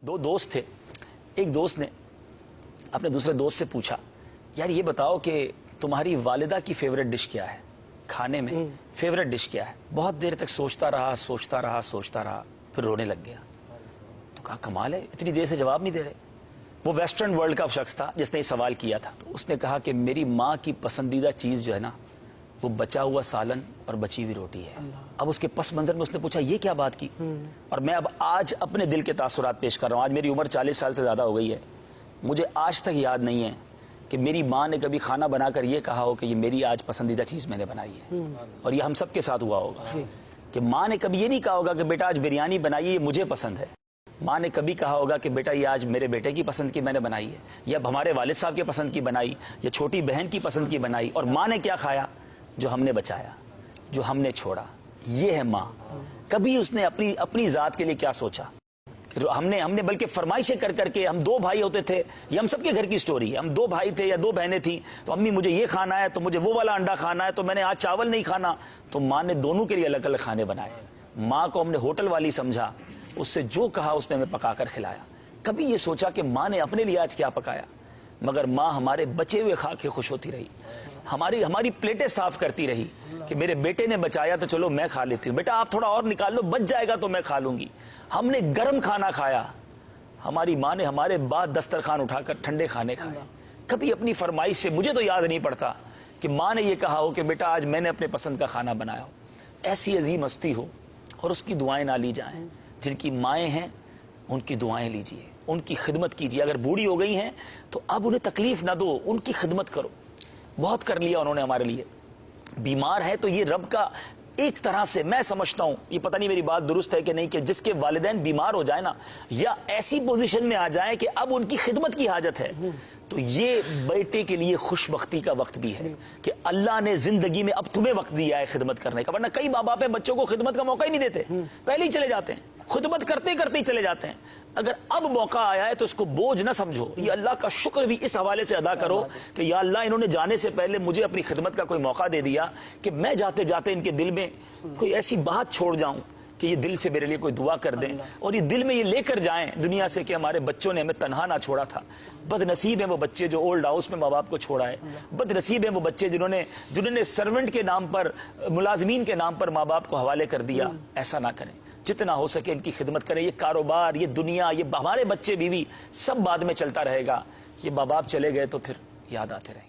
दो दोस्त थे। एक दोस्त ने अपने दूसरे दोस्त से पूछा, यार ये बताओ कि तुम्हारी वालिदा की फेवरेट डिश क्या है, खाने में फेवरेट डिश क्या है। बहुत देर तक सोचता रहा, फिर रोने लग गया। तो कहा कमाल है, इतनी देर से जवाब नहीं दे रहे। वो वेस्टर्न वर्ल्ड का शख्स था जिसने ये सवाल किया था। तो उसने कहा कि मेरी माँ की पसंदीदा चीज जो है ना, वो बचा हुआ सालन और बची हुई रोटी है। अब उसके पस मंजर में उसने पूछा ये क्या बात की। और मैं अब आज अपने दिल के तासुरात पेश कर रहा हूँ। आज मेरी उम्र 40 साल से ज्यादा हो गई है। मुझे आज तक याद नहीं है कि मेरी माँ ने कभी खाना बनाकर ये कहा हो कि ये मेरी आज पसंदीदा चीज मैंने बनाई है। और ये हम सबके साथ हुआ होगा कि माँ ने कभी ये नहीं कहा होगा कि बेटा आज बिरयानी बनाई है, ये मुझे पसंद है। माँ ने कभी कहा होगा कि बेटा ये आज मेरे बेटे की पसंद की मैंने बनाई है, या हमारे वालिद साहब के पसंद की बनाई, या छोटी बहन की पसंद की बनाई। और माँ ने क्या खाया? जो हमने बचाया, जो हमने छोड़ा। ये है माँ। कभी उसने अपनी जात के लिए क्या सोचा? हमने बल्कि फरमाइशें कर करके, हम दो भाई होते थे, ये हम सबके घर की स्टोरी है। हम दो भाई थे या दो बहनें थी, तो अम्मी मुझे ये खाना है, तो मुझे वो वाला अंडा खाना है, तो मैंने आज चावल नहीं खाना। तो माँ ने दोनों के लिए अलग अलग खाने बनाए। माँ को हमने होटल वाली समझा, उससे जो कहा उसने हमें पकाकर खिलाया। कभी ये सोचा कि माँ ने अपने लिए आज क्या पकाया? मगर माँ हमारे बचे हुए खा के खुश होती रही, हमारी प्लेटें साफ करती रही कि मेरे बेटे ने बचाया तो चलो मैं खा लेती हूँ, बेटा आप थोड़ा और निकाल लो, बच जाएगा तो मैं खा लूंगी। हमने गर्म खाना खाया, हमारी माँ ने हमारे बाद दस्तरखान उठाकर ठंडे खाने खाए। कभी अपनी फरमाइश से, मुझे तो याद नहीं पड़ता कि माँ ने यह कहा हो कि बेटा आज मैंने अपने पसंद का खाना बनाया हो। ऐसी अजीम हस्ती हो और उसकी दुआएं ना ली जाएं। जिनकी माएँ हैं उनकी दुआएं लीजिए, उनकी खिदमत कीजिए। अगर बूढ़ी हो गई हैं तो अब उन्हें तकलीफ ना दो, उनकी खिदमत करो। बहुत कर लिया उन्होंने हमारे लिए। बीमार है तो ये रब का एक तरह से, मैं समझता हूं, ये पता नहीं मेरी बात दुरुस्त है कि नहीं, कि जिसके वालिदैन बीमार हो जाए ना, या ऐसी पोजीशन में आ जाए कि अब उनकी खिदमत की हाजत है, तो ये बेटे के लिए खुशबख्ती का वक्त भी है कि अल्लाह ने जिंदगी में अब तुम्हें वक्त दिया है खिदमत करने का। वरना कई माँ बाप बच्चों को खिदमत का मौका ही नहीं देते, पहले ही चले जाते हैं, खुदमत करते करते ही चले जाते हैं। अगर अब मौका आया है तो इसको बोझ ना समझो, ये अल्लाह का शुक्र भी इस हवाले से अदा करो कि या अल्लाह इन्होंने जाने से पहले मुझे अपनी खिदमत का कोई मौका दे दिया कि मैं जाते जाते इनके दिल में कोई ऐसी बात छोड़ जाऊं कि ये दिल से मेरे लिए कोई दुआ कर दें, और ये दिल में ये लेकर जाएं दुनिया से कि हमारे बच्चों ने हमें तन्हा ना छोड़ा था। बदनसीब है वो बच्चे जो ओल्ड हाउस में माँ बाप को छोड़ा है। बदनसीब है वो बच्चे जिन्होंने सर्वेंट के नाम पर, मुलाजमीन के नाम पर माँ बाप को हवाले कर दिया। ऐसा ना करें, जितना हो सके इनकी खिदमत करें। ये कारोबार, ये दुनिया, ये हमारे बच्चे बीवी सब बाद में चलता रहेगा। ये माँ बाप चले गए तो फिर याद आते रहे।